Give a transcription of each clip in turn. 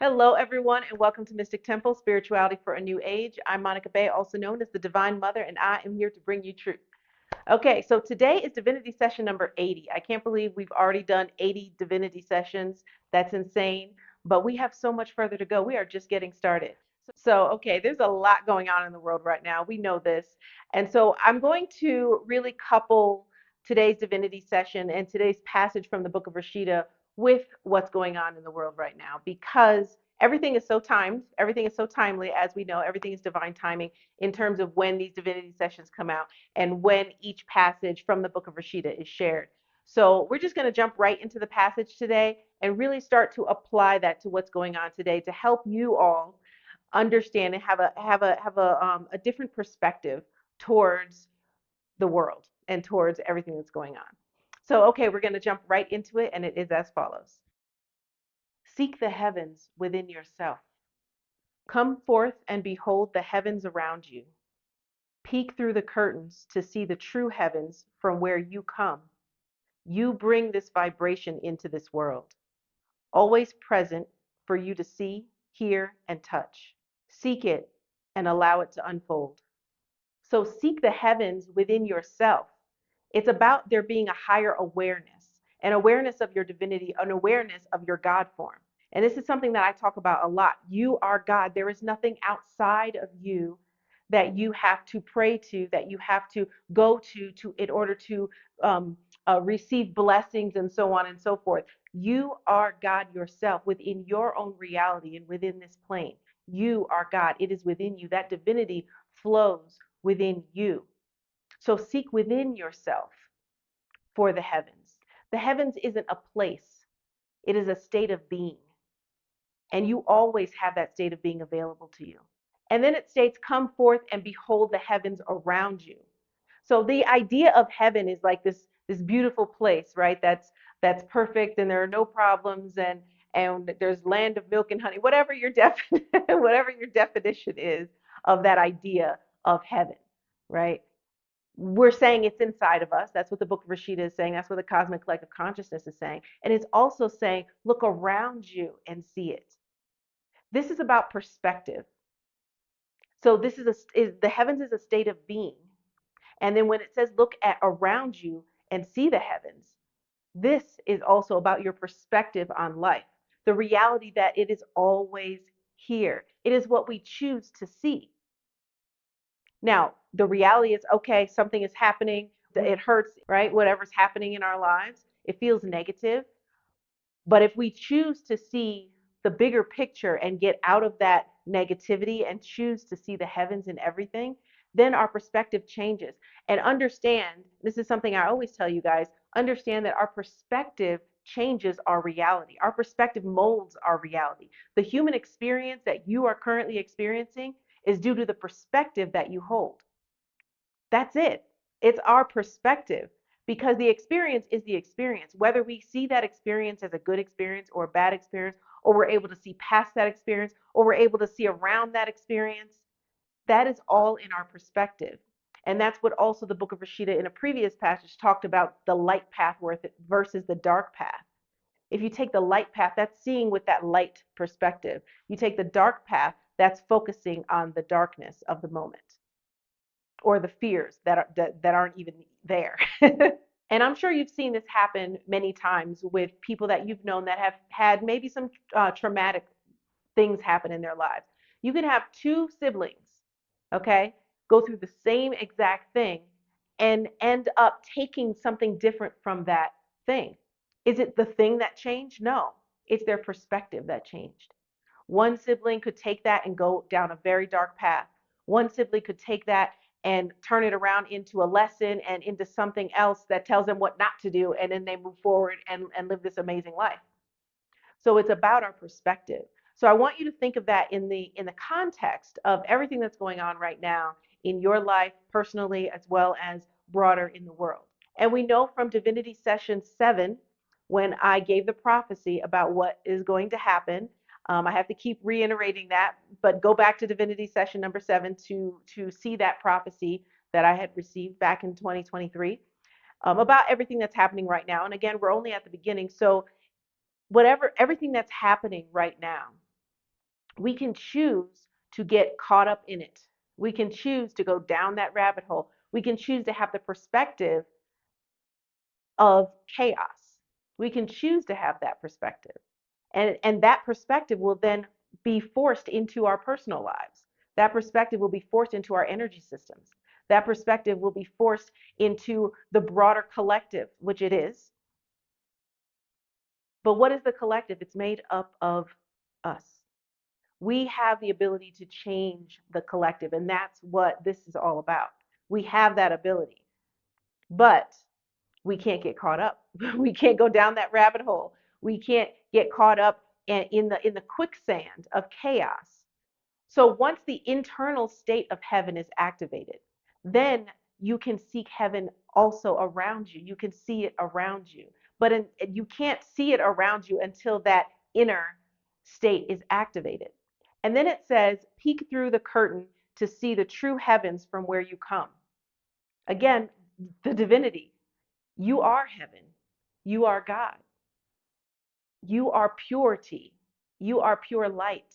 Hello, everyone, and welcome to Mystic Temple Spirituality for a New Age. I'm Monica Bay, also known as the Divine Mother, and I am here to bring you truth. Okay, so today is Divinity session number 80. I can't believe we've already done 80 Divinity sessions. That's insane, but we have so much further to go. We are just getting started. Okay, there's a lot going on in the world right now. We know this. And so I'm going to really couple today's Divinity session and today's passage from the Book of Rasheeda with what's going on in the world right now because everything is so timed, everything is so timely. As we know, everything is divine timing in terms of when these Divinity sessions come out and when each passage from the Book of Rasheeda is shared. So we're just going to jump right into the passage today and really start to apply that to what's going on today to help you all understand and have a different perspective towards the world and towards everything that's going on. So, okay, we're going to jump right into it, and it is as follows. Seek the heavens within yourself. Come forth and behold the heavens around you. Peek through the curtains to see the true heavens from where you come. You bring this vibration into this world, always present for you to see, hear, and touch. Seek it and allow it to unfold. So seek the heavens within yourself. It's about there being a higher awareness, an awareness of your divinity, an awareness of your God form. And this is something that I talk about a lot. You are God. There is nothing outside of you that you have to pray to, that you have to go to in order to receive blessings and so on and so forth. You are God yourself within your own reality and within this plane. You are God. It is within you. That divinity flows within you. So seek within yourself for the heavens. The heavens isn't a place, it is a state of being. And you always have that state of being available to you. And then it states, come forth and behold the heavens around you. So the idea of heaven is like this beautiful place, right? That's perfect and there are no problems and there's land of milk and honey, whatever your definition is of that idea of heaven, right? We're saying it's inside of us. That's what the Book of Rasheeda is saying. That's what the cosmic collective consciousness is saying. And it's also saying, look around you and see it. This is about perspective. So this is the heavens is a state of being. And then when it says look at around you and see the heavens, this is also about your perspective on life. The reality that it is always here. It is what we choose to see. Now, the reality is okay, something is happening, it hurts, right? Whatever's happening in our lives, it feels negative. But if we choose to see the bigger picture and get out of that negativity and choose to see the heavens in everything, then our perspective changes. And understand, this is something I always tell you guys, understand that our perspective changes our reality. Our perspective molds our reality. The human experience that you are currently experiencing is due to the perspective that you hold. That's it. It's our perspective because the experience is the experience. Whether we see that experience as a good experience or a bad experience, or we're able to see past that experience, or we're able to see around that experience, that is all in our perspective. And that's what also the Book of Rasheeda in a previous passage talked about the light path versus the dark path. If you take the light path, that's seeing with that light perspective. You take the dark path, that's focusing on the darkness of the moment or the fears that aren't even there. And I'm sure you've seen this happen many times with people that you've known that have had maybe some traumatic things happen in their lives. You can have two siblings, okay, go through the same exact thing and end up taking something different from that thing. Is it the thing that changed? No, it's their perspective that changed. One sibling could take that and go down a very dark path. One sibling could take that and turn it around into a lesson and into something else that tells them what not to do. And then they move forward and live this amazing life. So it's about our perspective. So I want you to think of that in the context of everything that's going on right now in your life personally as well as broader in the world. And we know from Divinity Session 7, when I gave the prophecy about what is going to happen, I have to keep reiterating that, but go back to Divinity Session number 7 to see that prophecy that I had received back in 2023 about everything that's happening right now. And again, we're only at the beginning. So everything that's happening right now, We can choose to get caught up in it. We can choose to go down that rabbit hole. We can choose to have the perspective of chaos. We can choose to have that perspective. And that perspective will then be forced into our personal lives. That perspective will be forced into our energy systems. That perspective will be forced into the broader collective, which it is. But what is the collective? It's made up of us. We have the ability to change the collective, and that's what this is all about. We have that ability, but we can't get caught up. We can't go down that rabbit hole. We can't get caught up in the quicksand of chaos. So once the internal state of heaven is activated, then you can seek heaven also around you. You can see it around you. But you can't see it around you until that inner state is activated. And then it says, peek through the curtain to see the true heavens from where you come. Again, the divinity. You are heaven. You are God. You are purity. You are pure light.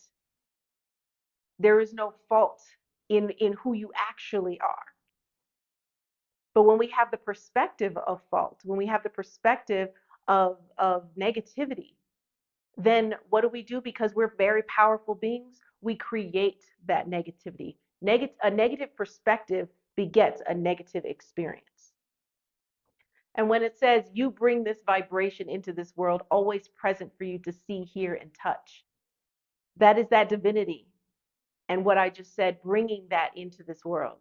There is no fault in who you actually are. But when we have the perspective of fault, when we have the perspective of negativity, then what do? Because we're very powerful beings, we create that negativity. A negative perspective begets a negative experience. And when it says you bring this vibration into this world, always present for you to see, hear, and touch, that is that divinity. And what I just said, bringing that into this world.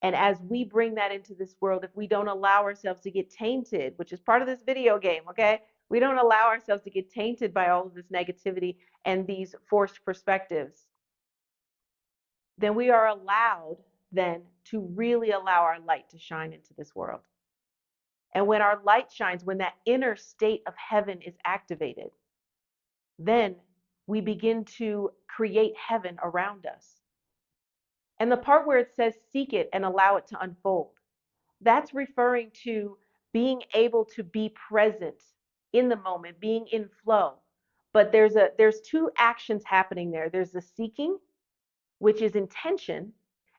And as we bring that into this world, if we don't allow ourselves to get tainted, which is part of this video game, okay? We don't allow ourselves to get tainted by all of this negativity and these forced perspectives, then we are allowed then to really allow our light to shine into this world. And when our light shines, when that inner state of heaven is activated, then we begin to create heaven around us. And the part where it says seek it and allow it to unfold, that's referring to being able to be present in the moment, being in flow. But there's two actions happening there. There's the seeking, which is intention,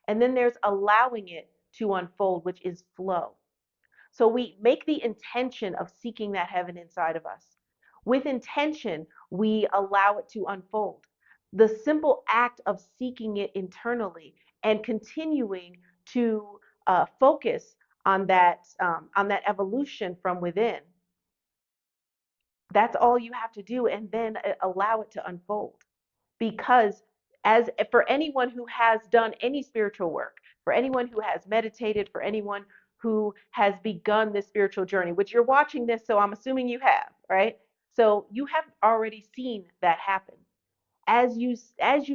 and then there's allowing it to unfold, which is flow. So we make the intention of seeking that heaven inside of us. With intention, we allow it to unfold. The simple act of seeking it internally and continuing to focus on that evolution from within. That's all you have to do, and then allow it to unfold. Because as for anyone who has done any spiritual work, for anyone who has meditated, for anyone who has begun this spiritual journey, which you're watching this, so I'm assuming you have, right? So you have already seen that happen. As you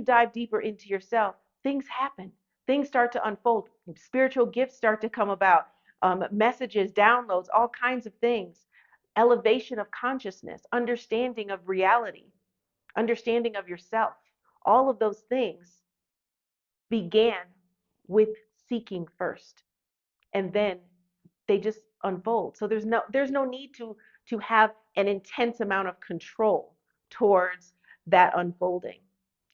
dive deeper into yourself, things happen. Things start to unfold. Spiritual gifts start to come about. Messages, downloads, all kinds of things. Elevation of consciousness, understanding of reality, understanding of yourself. All of those things began with seeking first, and then they just unfold. So there's no need to have an intense amount of control towards that unfolding,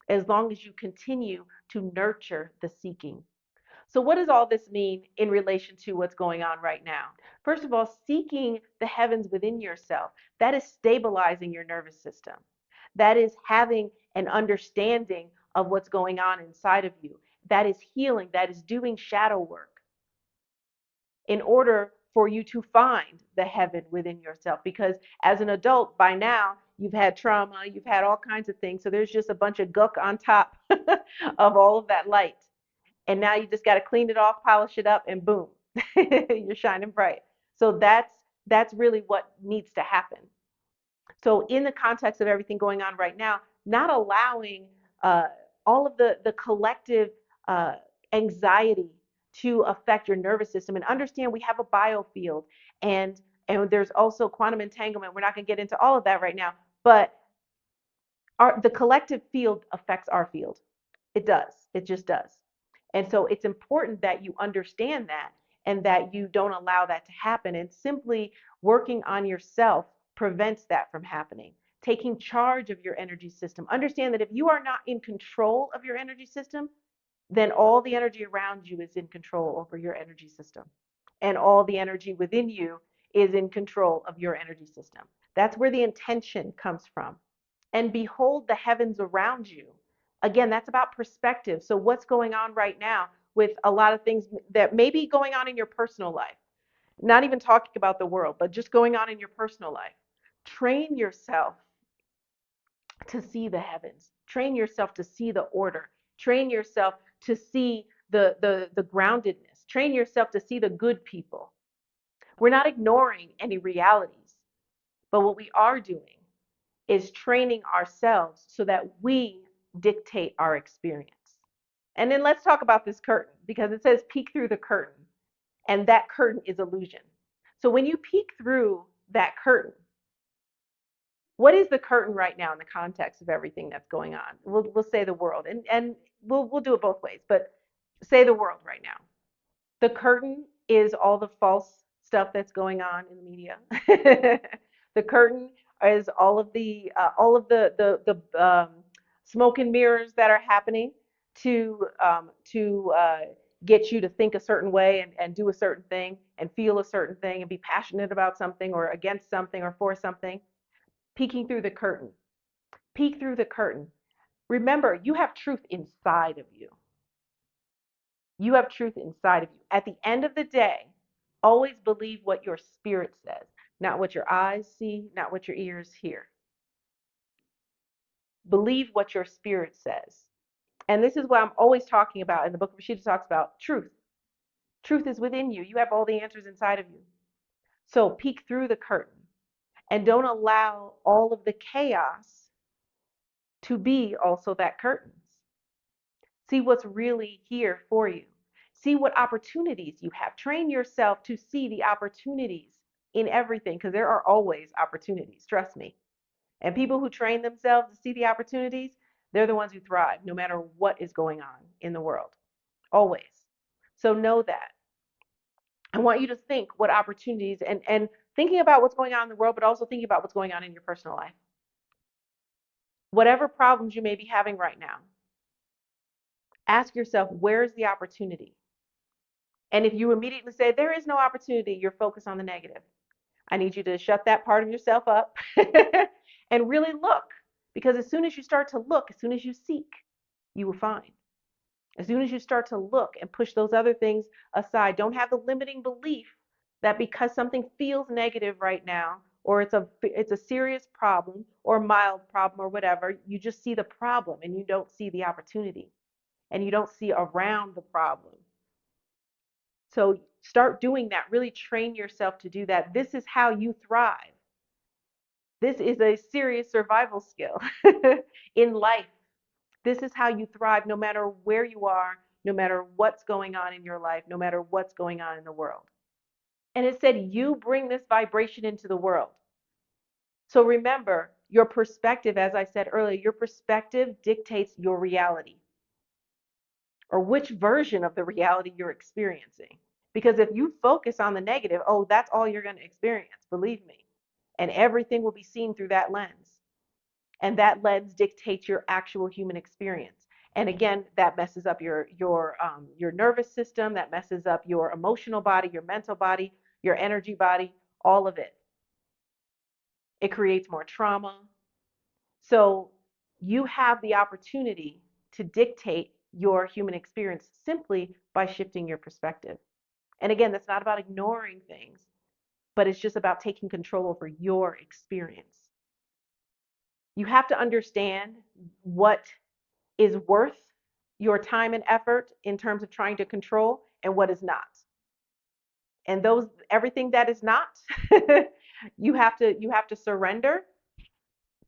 as long as you continue to nurture the seeking. So what does all this mean in relation to what's going on right now? First of all, seeking the heavens within yourself, that is stabilizing your nervous system. That is having an understanding of what's going on inside of you. That is healing. That is doing shadow work in order for you to find the heaven within yourself. Because as an adult, by now, you've had trauma, you've had all kinds of things. So there's just a bunch of gook on top of all of that light. And now you just got to clean it off, polish it up, and boom, you're shining bright. So that's really what needs to happen. So in the context of everything going on right now, not allowing uh, all of the collective uh, anxiety to affect your nervous system, and understand we have a biofield, and there's also quantum entanglement. We're not going to get into all of that right now, but the collective field affects our field. It does. It just does. And so it's important that you understand that, and that you don't allow that to happen. And simply working on yourself prevents that from happening. taking charge of your energy system. Understand that if you are not in control of your energy system, then all the energy around you is in control over your energy system. And all the energy within you is in control of your energy system. That's where the intention comes from. And behold the heavens around you. Again, that's about perspective. So, what's going on right now with a lot of things that may be going on in your personal life? Not even talking about the world, but just going on in your personal life. Train yourself to see the heavens. Train yourself to see the order. Train yourself to see the groundedness. Train yourself to see the good people. We're not ignoring any realities, but what we are doing is training ourselves so that we dictate our experience. And then let's talk about this curtain because it says peek through the curtain, and that curtain is illusion. So when you peek through that curtain, what is the curtain right now in the context of everything that's going on? We'll say the world, and we'll do it both ways, but say the world right now. The curtain is all the false stuff that's going on in the media. The curtain is all of the smoke and mirrors that are happening to get you to think a certain way and do a certain thing and feel a certain thing and be passionate about something or against something or for something. Peeking through the curtain. Peek through the curtain. Remember, you have truth inside of you. You have truth inside of you. At the end of the day, always believe what your spirit says, not what your eyes see, not what your ears hear. Believe what your spirit says. And this is what I'm always talking about, and the Book of Rasheeda talks about truth. Truth is within you. You have all the answers inside of you. So peek through the curtain and don't allow all of the chaos to be also that curtain. See what's really here for you. See what opportunities you have. Train yourself to see the opportunities in everything because there are always opportunities, trust me. And people who train themselves to see the opportunities, they're the ones who thrive no matter what is going on in the world. Always. So know that. I want you to think what opportunities and thinking about what's going on in the world, but also thinking about what's going on in your personal life. Whatever problems you may be having right now, ask yourself, where's the opportunity? And if you immediately say, there is no opportunity, you're focused on the negative. I need you to shut that part of yourself up and really look. Because as soon as you start to look, as soon as you seek, you will find. As soon as you start to look and push those other things aside, don't have the limiting belief that because something feels negative right now, or it's a serious problem or mild problem or whatever, you just see the problem and you don't see the opportunity and you don't see around the problem. So start doing that. Really train yourself to do that. This is how you thrive. This is a serious survival skill in life. This is how you thrive no matter where you are, no matter what's going on in your life, no matter what's going on in the world. And it said, you bring this vibration into the world. So remember, your perspective, as I said earlier, your perspective dictates your reality or which version of the reality you're experiencing. Because if you focus on the negative, oh, that's all you're going to experience, believe me. And everything will be seen through that lens. And that lens dictates your actual human experience. And again, that messes up your nervous system, that messes up your emotional body, your mental body, your energy body, all of it. It creates more trauma. So you have the opportunity to dictate your human experience simply by shifting your perspective. And again, that's not about ignoring things, but it's just about taking control over your experience. You have to understand what is worth your time and effort in terms of trying to control and what is not. And those everything that is not, you have to surrender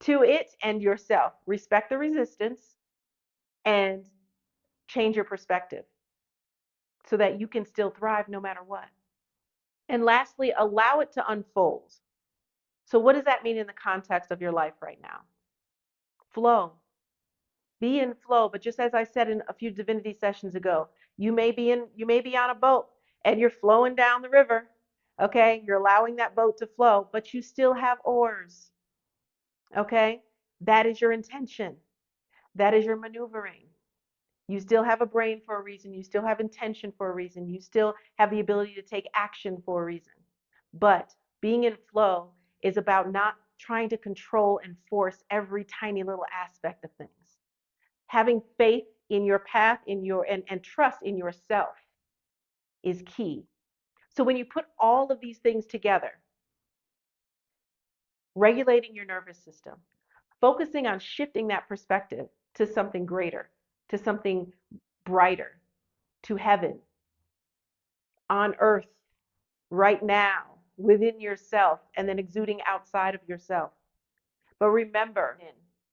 to it and yourself. Respect the resistance and change your perspective so that you can still thrive no matter what. And lastly, allow it to unfold. So what does that mean in the context of your life right now? Flow. Be in flow. But just as I said in a few divinity sessions ago, you may be on a boat and you're flowing down the river. Okay? You're allowing that boat to flow, but you still have oars. Okay? That is your intention. That is your maneuvering. You still have a brain for a reason. You still have intention for a reason. You still have the ability to take action for a reason. But being in flow is about not trying to control and force every tiny little aspect of things. Having faith in your path, and trust in yourself is key. So when you put all of these things together, regulating your nervous system, focusing on shifting that perspective to something greater, to something brighter, to heaven, on earth, right now, within yourself, and then exuding outside of yourself. But remember,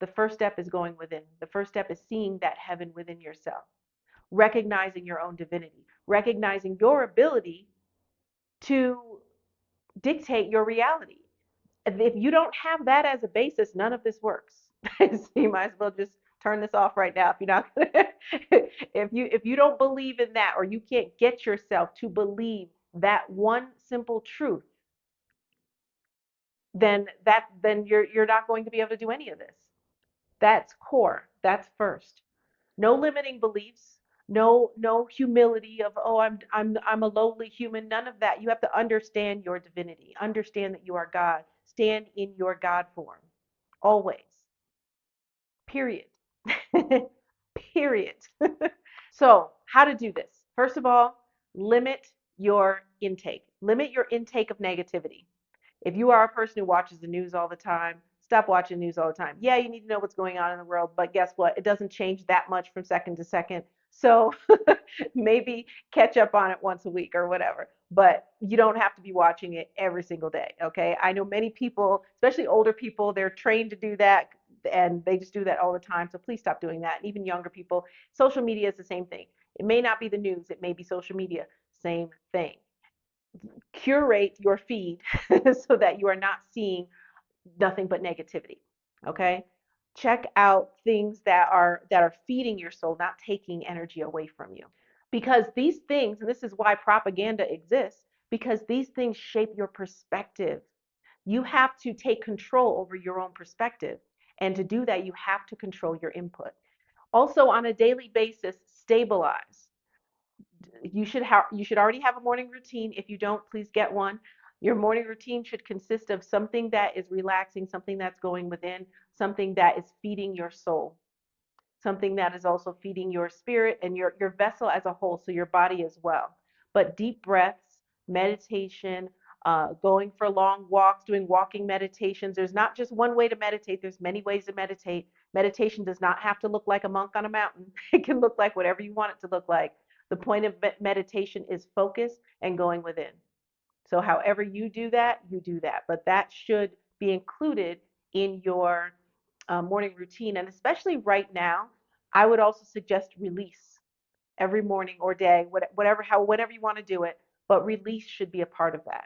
the first step is going within. The first step is seeing that heaven within yourself, recognizing your own divinity, recognizing your ability to dictate your reality. If you don't have that as a basis, none of this works. So you might as well just turn this off right now if you're not gonna, if you don't believe in that, or you can't get yourself to believe that one simple truth, then you're not going to be able to do any of this. That's core. That's first. No limiting beliefs. No humility of, oh, I'm a lowly human. None of that. You have to understand your divinity. Understand that you are God. Stand in your God form. Always. Period. Period. So, how to do this? First of all, limit your intake. Limit your intake of negativity. If you are a person who watches the news all the time, stop watching news all the time. Yeah, you need to know what's going on in the world, but guess what? It doesn't change that much from second to second. So maybe catch up on it once a week or whatever. But you don't have to be watching it every single day. Okay. I know many people, especially older people, they're trained to do that and they just do that all the time. So please stop doing that. And even younger people, social media is the same thing. It may not be the news, it may be social media. Same thing. Curate your feed so that you are not seeing nothing but negativity. Okay? Check out things that are feeding your soul, not taking energy away from you. Because these things, and this is why propaganda exists, because these things shape your perspective. You have to take control over your own perspective. And to do that, you have to control your input. Also, on a daily basis, stabilize. You should already have a morning routine. If you don't, please get one. Your morning routine should consist of something that is relaxing, something that's going within, something that is feeding your soul, something that is also feeding your spirit and your vessel as a whole, so your body as well. But deep breaths, meditation, going for long walks, doing walking meditations. There's not just one way to meditate, there's many ways to meditate. Meditation does not have to look like a monk on a mountain. It can look like whatever you want it to look like. The point of meditation is focus and going within. So however you do that, you do that. But that should be included in your morning routine. And especially right now, I would also suggest release every morning or day, whatever you want to do it. But release should be a part of that.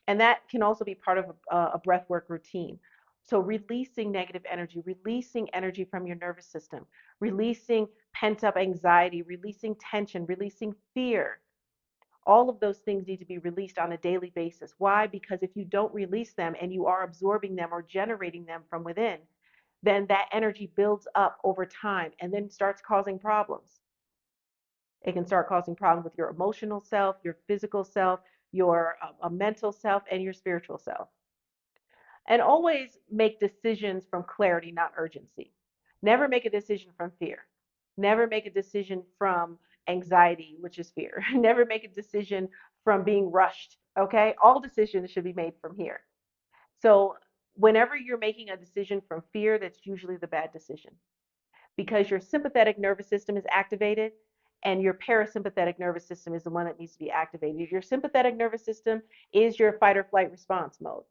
And that can also be part of a breath work routine. So releasing negative energy, releasing energy from your nervous system, releasing pent up anxiety, releasing tension, releasing fear, all of those things need to be released on a daily basis. Why? Because if you don't release them and you are absorbing them or generating them from within, then that energy builds up over time and then starts causing problems. It can start causing problems with your emotional self, your physical self, your mental self, and your spiritual self. And always make decisions from clarity, not urgency. Never make a decision from fear. Never make a decision from anxiety, which is fear. Never make a decision from being rushed. Okay? All decisions should be made from here. So, whenever you're making a decision from fear, that's usually the bad decision because your sympathetic nervous system is activated and your parasympathetic nervous system is the one that needs to be activated. Your sympathetic nervous system is your fight or flight response mode.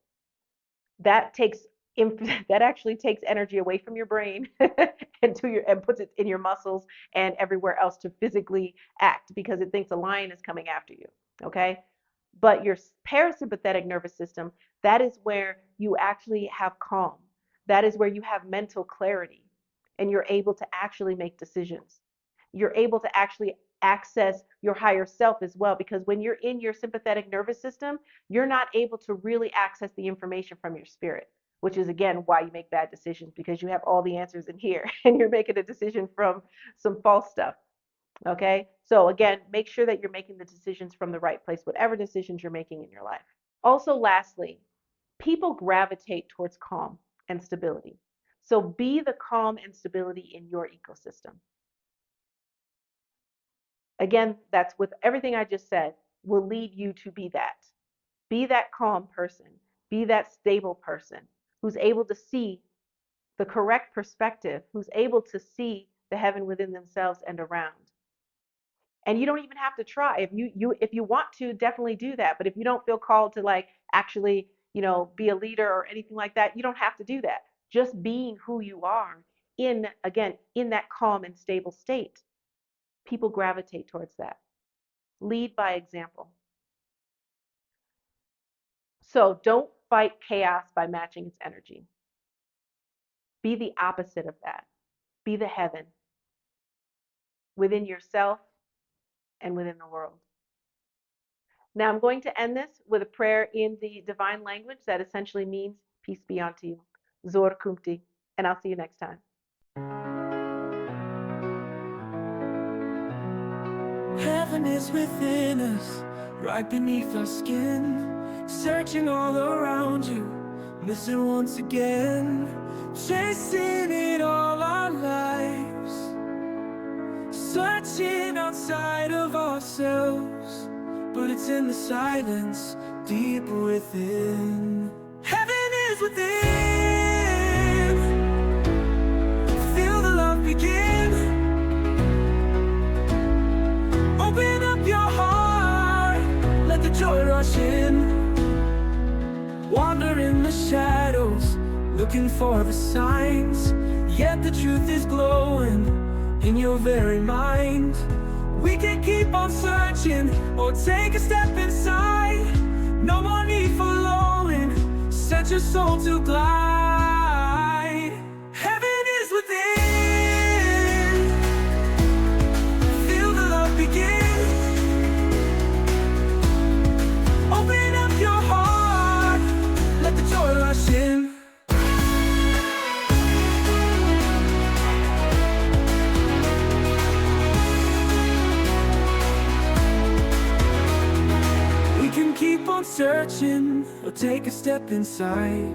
That takes that actually takes energy away from your brain and puts it in your muscles and everywhere else to physically act because it thinks a lion is coming after you. Okay? But your parasympathetic nervous system, that is where you actually have calm. That is where you have mental clarity and you're able to actually make decisions. You're able to actually access your higher self as well because when you're in your sympathetic nervous system, you're not able to really access the information from your spirit. which is again why you make bad decisions, because you have all the answers in here and you're making a decision from some false stuff. Okay, so again, make sure that you're making the decisions from the right place, whatever decisions you're making in your life. Also, lastly, people gravitate towards calm and stability. So be the calm and stability in your ecosystem. Again, that's with everything I just said, will lead you to be that. Be that calm person. Be that stable person who's able to see the correct perspective, who's able to see the heaven within themselves and around. And you don't even have to try. If you want to, definitely do that. But if you don't feel called to like actually, be a leader or anything like that, you don't have to do that. Just being who you are in that calm and stable state, people gravitate towards that. Lead by example. So don't fight chaos by matching its energy. Be the opposite of that. Be the heaven within yourself and within the world. Now I'm going to end this with a prayer in the divine language that essentially means peace be unto you. Zor kumti. And I'll see you next time. Heaven is within us, right beneath our skin, searching all around you, missing once again, chasing it all our lives, searching outside of ourselves, but it's in the silence, deep within. Heaven is within. Feel the love begin. Open up your heart, let the joy rush in. Wander in the shadows, looking for the signs, yet the truth is glowing in your very mind. We can keep on searching or take a step inside. No more need for longing, set your soul to glide. Heaven is within. Feel the love begin. Open up your heart, let the joy rush in. Keep on searching or take a step inside.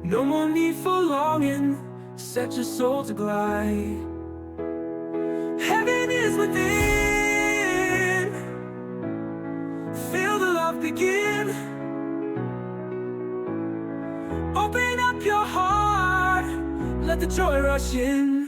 No more need for longing, set your soul to glide. Heaven is within. Feel the love begin. Open up your heart, let the joy rush in.